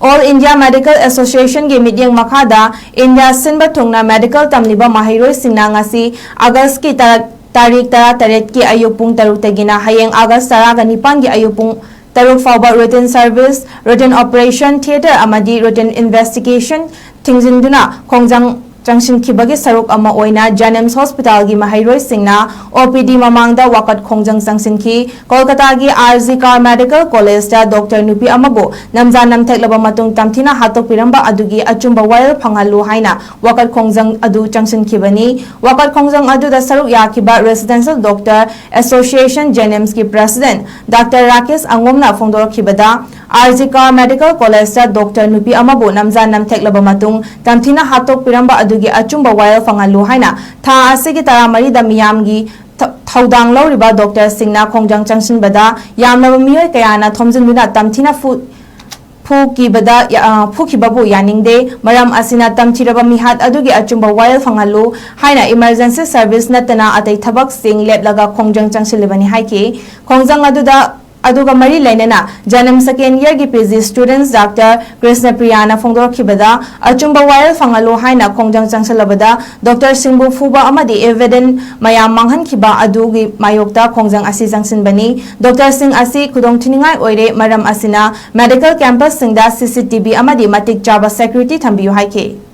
All India Medical Association की meeting मखादा India सिंबा थोंगना मेडिकल तमलिबा माहिरोय सिंगना ngasi August की तारीख 13 की अयुक पुंग तरुक तगिना हयेंग August 19 की अयुक पुंग तरुक फाउबा written service, written operation theater amadi written investigation थिंगजिंदुना खोंजांग चंगसिन खिबगे सरुक अमा ओइना जेनिम्स हॉस्पिटल की माहिरोय सिंगना ओपीडी ममांगदा वाकत खोंजंग चंगसिन खी कोलकाता की आरजी कार मेडिकल कॉलेज दा डॉक्टर नुपी अमबो नमजा नमथेक्लबा मतुंग तमथिना हातोक पिरंबा अदुगी अचुंबा वायल फंगालु हाइना वाकत खोंजंग अदु चंगसिन खिबनी वाकत खोंजंग अदु दा सरुक याखिबा रेसिडेंशियल डॉक्टर एसोसिएशन जेनिम्स की प्रेसिडेंट डॉक्टर राकेश अंगोमना फोंदोर खिबदा आरजी कार मेडिकल कॉलेज दा डॉक्टर नुपी अमबो नमजा नमथेक्लबा मतुंग तमथिना हातोक पिरंबा अदुगी अचुंबा वायल फंगालु हाइना था आसिगी तरामरी दा मियामगी थौदांग लौरिबा डॉक्टर सिंगना खोंजंग चंगसिनबदा यामनबा मियोय कयाना थोमजिनबुना तमथिना फुखिबबु यानिंगदे मरम असिना तमथिरबा मिहात अदुगी अचुंबा वायल फंगालु हाइना इमरजेंसी सर्विस नतना अतै थबक सिंग लेपलगा खोंजंग चंगसिलबनी हाइके खोंजंग अदुदा अदुगा मरी लेनेना जन्म सेकेंड ईयर की पीजी स्टूडेंट्स डॉक्टर कृष्ण प्रियाना फोंदोरखिबदा अचुंबा वायल फंगालो हाइना खोंजंग चंगसलबदा डॉक्टर सिंबु फुबा अमदी एविडेंट मयाम मांगहनखिबा अदुगी मायोक्ता खोंजंग असि चंगसिनबनी डॉक्टर सिंह असि खुदोंग थिनिंगाय ओइरे मरम असिना मेडिकल कैंपस सिंगदा सीसीटीवी अमदी मतिक चाबा सिक्योरिटी थंबियु हाइके